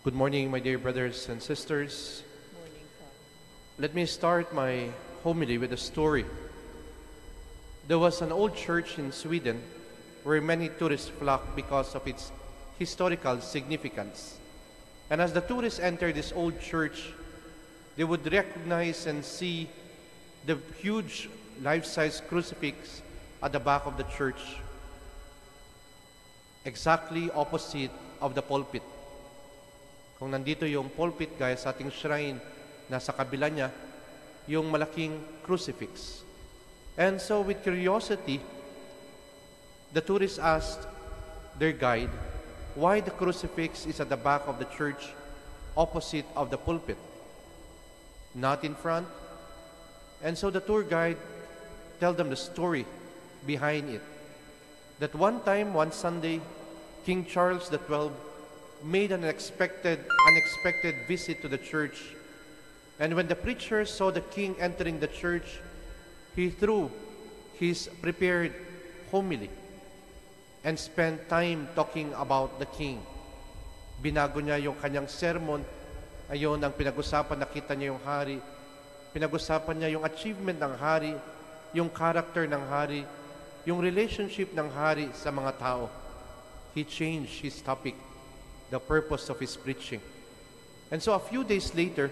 Good morning, my dear brothers and sisters. Morning, Father. Let me start my homily with a story. There was an old church in Sweden where many tourists flocked because of its historical significance. And as the tourists entered this old church, they would recognize and see the huge life-size crucifix at the back of the church, exactly opposite of the pulpit. Kung nandito yung pulpit, gaya sa ating shrine, nasa kabila niya, yung malaking crucifix. And so with curiosity, the tourists asked their guide why the crucifix is at the back of the church opposite of the pulpit, not in front. And so the tour guide tell them the story behind it. That one time, one Sunday, King Charles XII made an unexpected visit to the church. And when the preacher saw the king entering the church, he threw his prepared homily and spent time talking about the king. Binago niya yung kanyang sermon. Ayon ang pinag-usapan, nakita niya yung hari. Pinag-usapan niya yung achievement ng hari, yung character ng hari, yung relationship ng hari sa mga tao. He changed his topic, the purpose of his preaching. And so a few days later,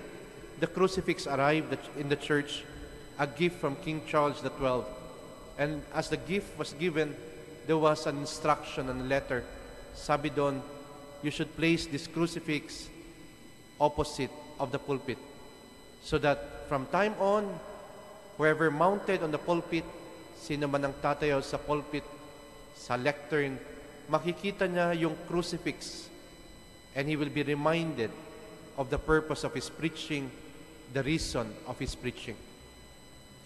the crucifix arrived in the church, a gift from King Charles XII. And as the gift was given, there was an instruction and a letter. Sabi doon, you should place this crucifix opposite of the pulpit, so that from time on, whoever mounted on the pulpit, sino man ang tatayaw sa pulpit, sa lectern, makikita niya yung crucifix, and he will be reminded of the purpose of his preaching, the reason of his preaching.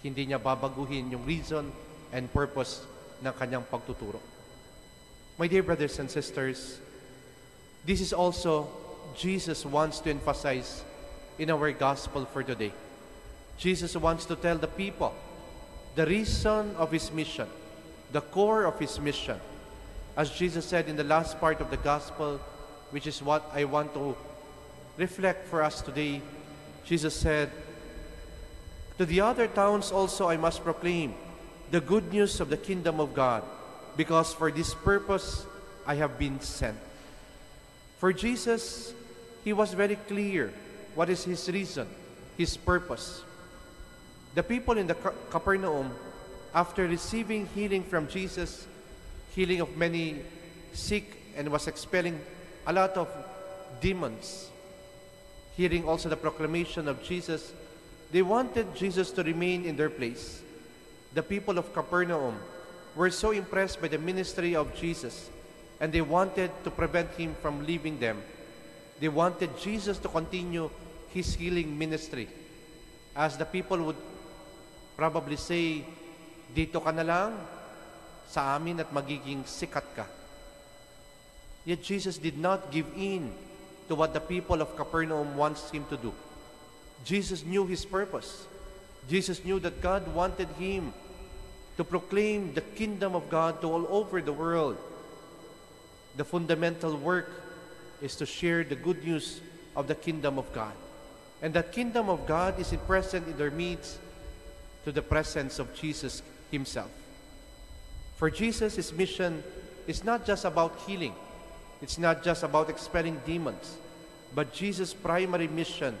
Hindi niya babaguhin yung reason and purpose ng kanyang pagtuturo. My dear brothers and sisters, this is also Jesus wants to emphasize in our gospel for today. Jesus wants to tell the people the reason of his mission, the core of his mission. As Jesus said in the last part of the gospel, which is what I want to reflect for us today, Jesus said, to the other towns also I must proclaim the good news of the kingdom of God, because for this purpose I have been sent. For Jesus, he was very clear what is his reason, his purpose. The people in the Capernaum, after receiving healing from Jesus, healing of many sick, and was expelling a lot of demons, hearing also the proclamation of Jesus, they wanted Jesus to remain in their place. The people of Capernaum were so impressed by the ministry of Jesus, and they wanted to prevent him from leaving them. They wanted Jesus to continue his healing ministry. As the people would probably say, dito ka na lang sa amin at magiging sikat ka. Yet Jesus did not give in to what the people of Capernaum wants him to do. Jesus knew his purpose. Jesus knew that God wanted him to proclaim the kingdom of God to all over the world. The fundamental work is to share the good news of the kingdom of God. And that kingdom of God is present in their midst to the presence of Jesus himself. For Jesus, his mission is not just about healing. It's not just about expelling demons. But Jesus' primary mission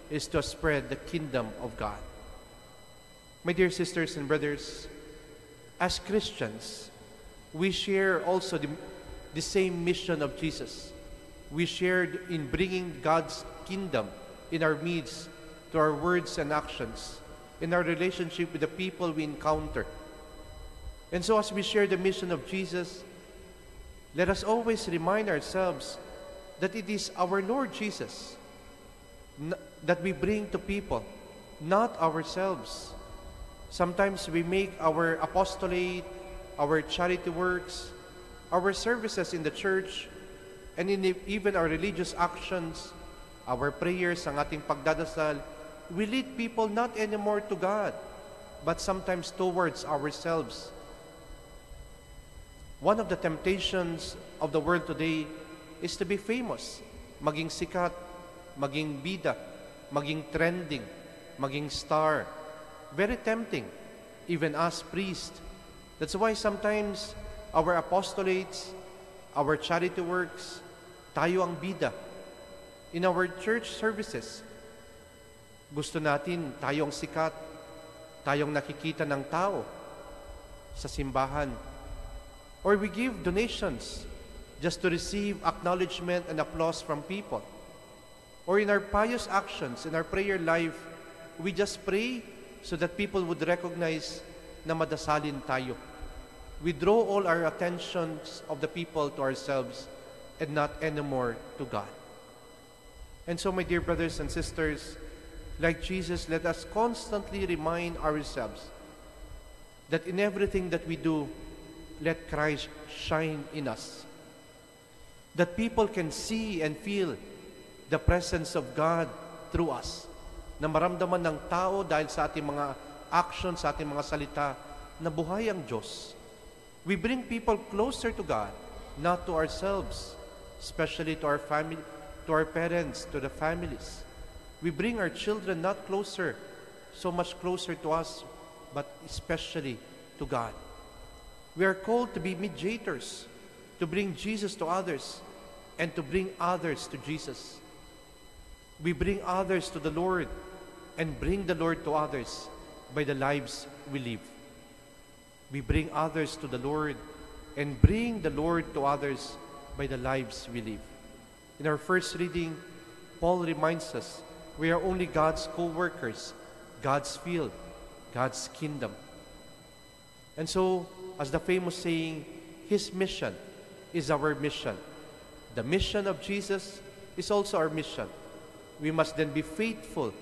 is to spread the kingdom of God. My dear sisters and brothers, as Christians, we share also the same mission of Jesus. We shared in bringing God's kingdom in our midst to our words and actions, in our relationship with the people we encounter. And so as we share the mission of Jesus, let us always remind ourselves that it is our Lord Jesus that we bring to people, not ourselves. Sometimes we make our apostolate, our charity works, our services in the church, and even our religious actions, our prayers, ang ating pagdadasal, we lead people not anymore to God, but sometimes towards ourselves. One of the temptations of the world today is to be famous, maging sikat, maging bida, maging trending, maging star. Very tempting, even as priests. That's why sometimes our apostolates, our charity works, tayo ang bida. In our church services, gusto natin tayong sikat, tayong nakikita ng tao sa simbahan. Or we give donations just to receive acknowledgement and applause from people. Or in our pious actions, in our prayer life, we just pray so that people would recognize na madasalin tayo. We draw all our attentions of the people to ourselves and not anymore to God. And so, my dear brothers and sisters, like Jesus, let us constantly remind ourselves that in everything that we do, let Christ shine in us. That people can see and feel the presence of God through us. Na maramdaman ng tao dahil sa ating mga actions, sa ating mga salita, na buhay ang Diyos. We bring people closer to God, not to ourselves, especially to our family, to our parents, to the families. We bring our children not closer, so much closer to us, but especially to God. We are called to be mediators, to bring Jesus to others, and to bring others to Jesus. We bring others to the Lord, and bring the Lord to others by the lives we live. We bring others to the Lord, and bring the Lord to others by the lives we live. In our first reading, Paul reminds us we are only God's co-workers, God's field, God's kingdom. And so, as the famous saying, His mission is our mission. The mission of Jesus is also our mission. We must then be faithful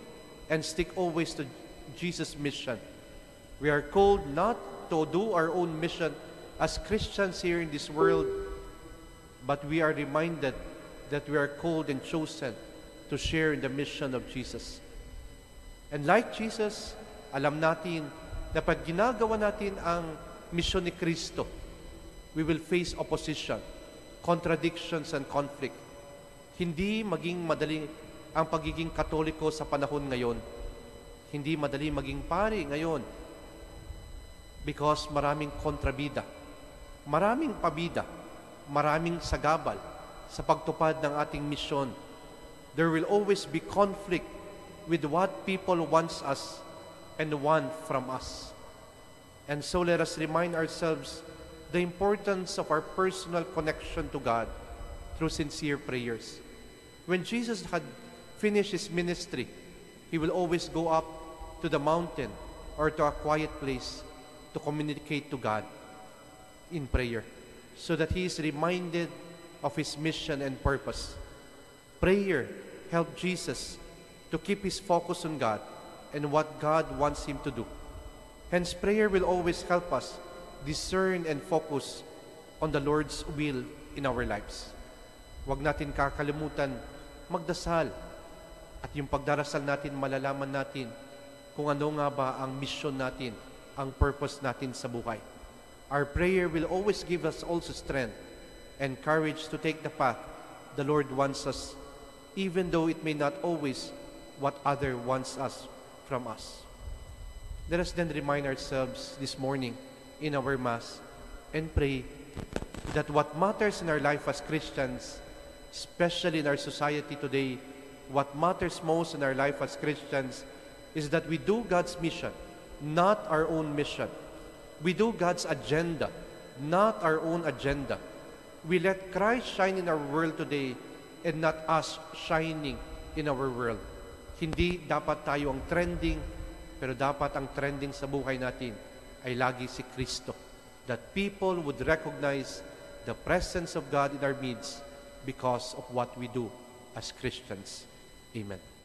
and stick always to Jesus' mission. We are called not to do our own mission as Christians here in this world, but we are reminded that we are called and chosen to share in the mission of Jesus. And like Jesus, alam natin na pag ginagawa natin ang misyon ni Kristo, we will face opposition, contradictions, and conflict. Hindi maging madali ang pagiging Katoliko sa panahon ngayon. Hindi madali maging pari ngayon because maraming kontrabida, maraming pabida, maraming sagabal sa pagtupad ng ating misyon. There will always be conflict with what people wants us and want from us. And so let us remind ourselves the importance of our personal connection to God through sincere prayers. When Jesus had finished His ministry, He will always go up to the mountain or to a quiet place to communicate to God in prayer so that He is reminded of His mission and purpose. Prayer helped Jesus to keep His focus on God and what God wants Him to do. Hence, prayer will always help us discern and focus on the Lord's will in our lives. Huwag natin kakalimutan magdasal at yung pagdarasal natin, malalaman natin kung ano nga ba ang mission natin, ang purpose natin sa buhay. Our prayer will always give us also strength and courage to take the path the Lord wants us, even though it may not always what other wants us from us. Let us then remind ourselves this morning in our Mass and pray that what matters in our life as Christians, especially in our society today, what matters most in our life as Christians is that we do God's mission, not our own mission. We do God's agenda, not our own agenda. We let Christ shine in our world today and not us shining in our world. Hindi dapat tayo ang trending, pero dapat ang trending sa buhay natin ay lagi si Kristo. That people would recognize the presence of God in our midst because of what we do as Christians. Amen.